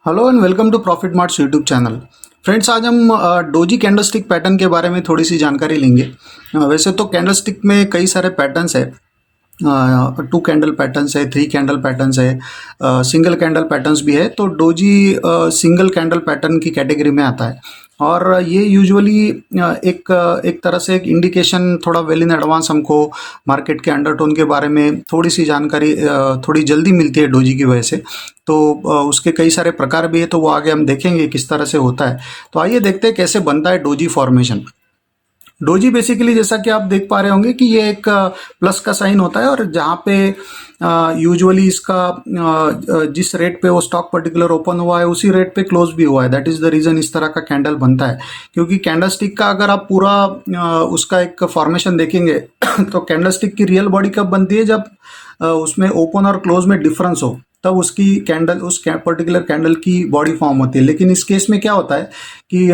Hello and welcome to Profit Mart's YouTube channel. Friends, आज हम doji candlestick pattern के बारे में थोड़ी सी जानकारी लेंगे। वैसे तो कैंडलस्टिक में कई सारे पैटर्न्स है। 2 कैंडल पैटर्न्स है, 3 कैंडल पैटर्न्स है, सिंगल कैंडल पैटर्न्स भी है। तो डोजी सिंगल कैंडल पैटर्न की कैटेगरी में आता है और ये यूजुअली एक तरह से एक इंडिकेशन थोड़ा वेल इन एडवांस हमको मार्केट के अंडरटोन के बारे में थोड़ी सी जानकारी थोड़ी जल्दी मिलती है डोजी की वजह से। तो उसके कई सारे प्रकार भी है, तो वो आगे हम देखेंगे किस तरह से होता है। तो आइए देखते हैं कैसे बनता है डोजी फॉर्मेशन। डोजी बेसिकली जैसा कि आप देख पा रहे होंगे कि ये एक प्लस का साइन होता है और जहाँ पे यूजुअली इसका जिस रेट पे वो स्टॉक पर्टिकुलर ओपन हुआ है उसी रेट पे क्लोज भी हुआ है। दैट इज द रीजन इस तरह का कैंडल बनता है। क्योंकि कैंडलस्टिक का अगर आप पूरा उसका एक फॉर्मेशन देखेंगे तो कैंडलस्टिक की रियल बॉडी कब बनती है, जब उसमें ओपन और क्लोज में डिफरेंस हो, तब उसकी कैंडल उस पर्टिकुलर कैंडल की बॉडी फॉर्म होती है। लेकिन इस केस में क्या होता है कि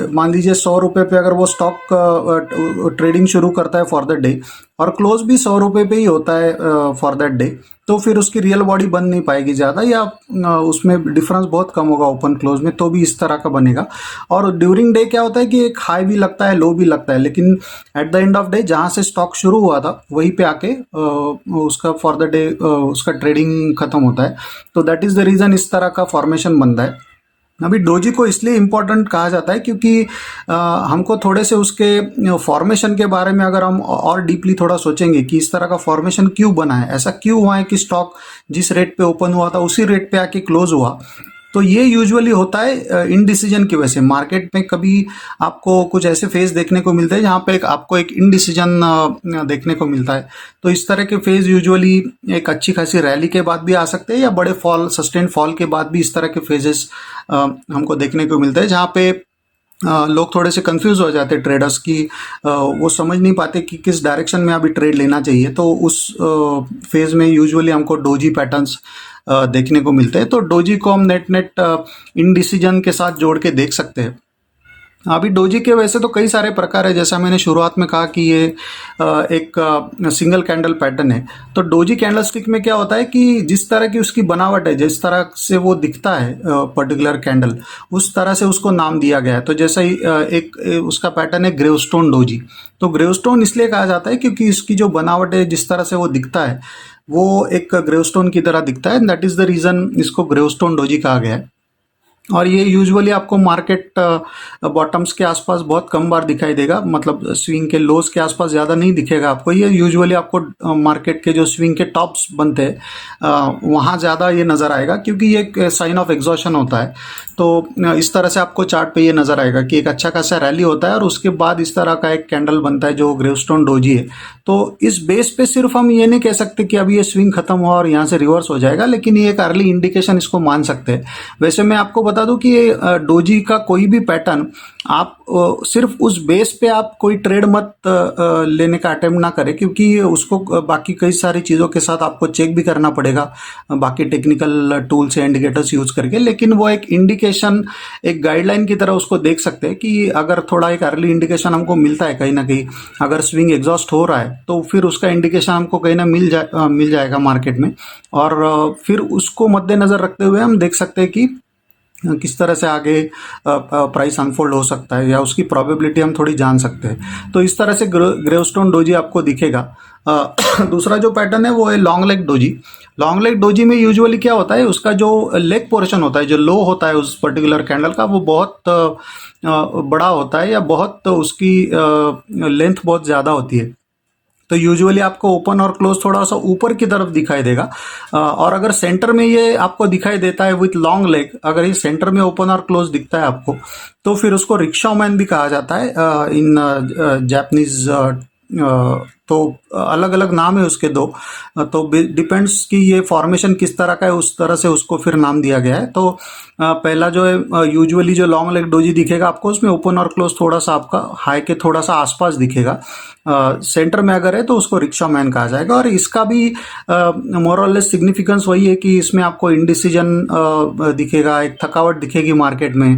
मान लीजिए 100 रुपये पे अगर वो स्टॉक ट्रेडिंग शुरू करता है फॉर द डे और क्लोज भी 100 रुपये पे ही होता है फॉर दैट डे, तो फिर उसकी रियल बॉडी बन नहीं पाएगी ज़्यादा, या उसमें डिफरेंस बहुत कम होगा ओपन क्लोज में, तो भी इस तरह का बनेगा। और ड्यूरिंग डे क्या होता है कि एक हाई भी लगता है, लो भी लगता है, लेकिन at the end of day जहाँ से स्टॉक शुरू हुआ था वहीं पे आके उसका फॉर द डे उसका ट्रेडिंग खत्म होता है। तो दैट इज़ द रीज़न इस तरह का फॉर्मेशन बनता है। अभी डोजी को इसलिए इम्पोर्टेंट कहा जाता है क्योंकि हमको थोड़े से उसके फॉर्मेशन के बारे में अगर हम और डीपली थोड़ा सोचेंगे कि इस तरह का फॉर्मेशन क्यों बना है, ऐसा क्यों हुआ है कि स्टॉक जिस रेट पे ओपन हुआ था उसी रेट पे आके क्लोज हुआ। तो ये यूजुअली होता है इनडिसीजन की वजह से। मार्केट में कभी आपको कुछ ऐसे फेज देखने को मिलते हैं जहाँ पे आपको एक इनडिसीजन देखने को मिलता है। तो इस तरह के फेज यूजुअली एक अच्छी खासी रैली के बाद भी आ सकते हैं या बड़े फॉल, सस्टेन फॉल के बाद भी इस तरह के फेजेस हमको देखने को मिलते हैं, जहाँ पे लोग थोड़े से कंफ्यूज हो जाते हैं ट्रेडर्स की, वो समझ नहीं पाते कि किस डायरेक्शन में अभी ट्रेड लेना चाहिए। तो उस फेज में यूजुअली हमको डोजी पैटर्न्स देखने को मिलते हैं। तो डोजी को हम नेट नेट इनडिसीजन के साथ जोड़ के देख सकते हैं। अभी डोजी के वैसे तो कई सारे प्रकार है, जैसा मैंने शुरुआत में कहा कि ये एक सिंगल कैंडल पैटर्न है। तो डोजी कैंडलस्टिक में क्या होता है कि जिस तरह की उसकी बनावट है, जिस तरह से वो दिखता है पर्टिकुलर कैंडल, उस तरह से उसको नाम दिया गया है। तो जैसा ही उसका पैटर्न है ग्रेवस्टोन डोजी। तो ग्रेवस्टोन इसलिए कहा जाता है क्योंकि इसकी जो बनावट है, जिस तरह से वो दिखता है, वो एक ग्रेवस्टोन की तरह दिखता है। दैट इज द रीजन इसको ग्रेवस्टोन डोजी कहा गया है। और ये यूजुअली आपको मार्केट बॉटम्स के आसपास बहुत कम बार दिखाई देगा, मतलब स्विंग के लोज के आसपास ज़्यादा नहीं दिखेगा आपको। ये यूजुअली आपको मार्केट के जो स्विंग के टॉप्स बनते हैं वहाँ ज़्यादा ये नज़र आएगा, क्योंकि ये एक साइन ऑफ एग्जॉशन होता है। तो इस तरह से आपको चार्ट पे ये नज़र आएगा कि एक अच्छा खासा रैली होता है और उसके बाद इस तरह का एक कैंडल बनता है जो ग्रेवस्टोन डोजी है। तो इस बेस पे सिर्फ हम ये नहीं कह सकते कि अभी ये स्विंग खत्म हुआ और यहाँ से रिवर्स हो जाएगा, लेकिन ये एक अर्ली इंडिकेशन इसको मान सकते हैं। वैसे मैं आपको बता दूं कि ये डोजी का कोई भी पैटर्न आप सिर्फ उस बेस पे आप कोई ट्रेड मत लेने का अटेम्प्ट ना करें, क्योंकि उसको बाकी कई सारी चीज़ों के साथ आपको चेक भी करना पड़ेगा बाकी टेक्निकल टूल्स या इंडिकेटर्स यूज करके। लेकिन वो एक इंडिकेशन, एक गाइडलाइन की तरह उसको देख सकते हैं कि अगर थोड़ा एक अर्ली इंडिकेशन हमको मिलता है कहीं ना कहीं, अगर स्विंग एग्जॉस्ट हो रहा है तो फिर उसका इंडिकेशन हमको कहीं ना मिल जाएगा मार्केट में। और फिर उसको मद्देनजर रखते हुए हम देख सकते हैं कि किस तरह से आगे प्राइस अनफोल्ड हो सकता है, या उसकी प्रोबेबिलिटी हम थोड़ी जान सकते हैं। तो इस तरह से ग्रेवस्टोन डोजी आपको दिखेगा। दूसरा जो पैटर्न है वो है long leg doji. Long leg doji में यूजुअली क्या होता है, उसका जो लेग पोर्शन होता है, जो लो होता है उस पर्टिकुलर कैंडल का, वो बहुत बड़ा होता है, या बहुत उसकी लेंथ बहुत ज़्यादा होती है। तो यूजुअली आपको ओपन और क्लोज थोड़ा सा ऊपर की तरफ दिखाई देगा। और अगर सेंटर में ये आपको दिखाई देता है विथ लॉन्ग लेग, अगर ये सेंटर में ओपन और क्लोज दिखता है आपको, तो फिर उसको रिक्शा मैन भी कहा जाता है इन जापानीज। तो अलग अलग नाम है उसके दो। तो डिपेंड्स कि ये फॉर्मेशन किस तरह का है, उस तरह से उसको फिर नाम दिया गया है। तो पहला जो है यूजुअली जो लॉन्ग लेग डोजी दिखेगा आपको, उसमें ओपन और क्लोज थोड़ा सा आपका हाई के थोड़ा सा आसपास दिखेगा। सेंटर में अगर है तो उसको रिक्शा मैन कहा जाएगा। और इसका भी मोर और लेस सिग्निफिकेंस वही है कि इसमें आपको इंडिसीजन दिखेगा, एक थकावट दिखेगी मार्केट में,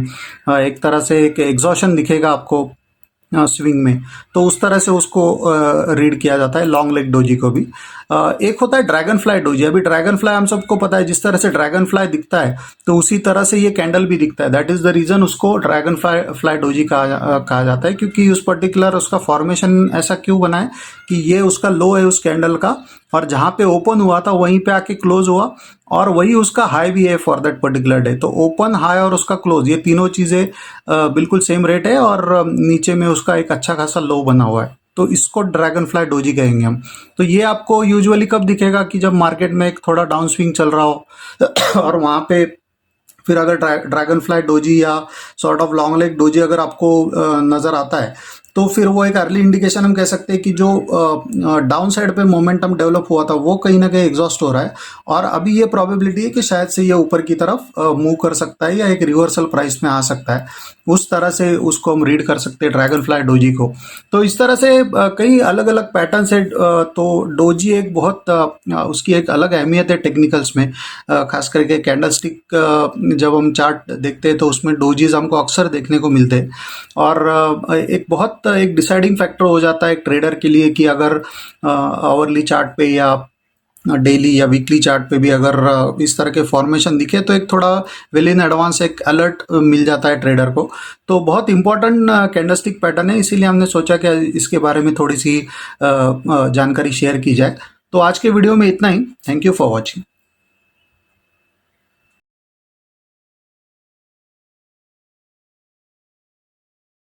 एक तरह से एक एग्जॉशन दिखेगा आपको। स्विंग में, तो उस तरह से उसको रीड किया जाता है लॉन्ग लेग डोजी को भी। एक होता है ड्रैगन फ्लाई डोजी। अभी ड्रैगन फ्लाई हम सबको पता है, जिस तरह से ड्रैगन फ्लाई दिखता है तो उसी तरह से ये कैंडल भी दिखता है। दैट इज द रीजन उसको ड्रैगन फ्लाई डोजी कहा जाता है, क्योंकि उस पर्टिकुलर उसका फॉर्मेशन ऐसा क्यों बना है कि ये उसका लो है उस कैंडल का, और जहाँ पे ओपन हुआ था वहीं पे आके क्लोज हुआ, और वही उसका हाई भी है फॉर दैट पर्टिकुलर डे। तो ओपन, हाई और उसका क्लोज, ये तीनों चीज़ें बिल्कुल सेम रेट है, और नीचे में उसका एक अच्छा खासा लो बना हुआ है, तो इसको ड्रैगन फ्लाई डोजी कहेंगे हम। तो ये आपको यूजुअली कब दिखेगा कि जब मार्केट में एक थोड़ा डाउन स्विंग चल रहा हो और वहाँ पे फिर अगर ड्रैगन फ्लाई डोजी या sort of long leg doji अगर आपको नज़र आता है, तो फिर वो एक अर्ली इंडिकेशन हम कह सकते हैं कि जो डाउन साइड पे मोमेंटम डेवलप हुआ था वो कहीं ना कहीं एग्जॉस्ट हो रहा है, और अभी ये प्रोबेबिलिटी है कि शायद से ये ऊपर की तरफ मूव कर सकता है या एक रिवर्सल प्राइस में आ सकता है। उस तरह से उसको हम रीड कर सकते हैं ड्रैगन फ्लाई डोजी को। तो इस तरह से कई अलग अलग पैटर्न्स है। तो डोजी एक बहुत उसकी एक अलग अहमियत है टेक्निकल्स में, खास करके कैंडल स्टिक जब हम चार्ट देखते हैं तो उसमें डोजीज हमको अक्सर देखने को मिलते हैं, और एक बहुत एक डिसाइडिंग फैक्टर हो जाता है एक ट्रेडर के लिए कि अगर आवरली चार्ट पे या डेली या वीकली चार्ट पे भी अगर इस तरह के फॉर्मेशन दिखे तो एक थोड़ा वेल इन एडवांस एक अलर्ट मिल जाता है ट्रेडर को। तो बहुत इंपॉर्टेंट कैंडलस्टिक पैटर्न है, इसीलिए हमने सोचा कि इसके बारे में थोड़ी सी जानकारी शेयर की जाए। तो आज के वीडियो में इतना ही। Thank you for watching.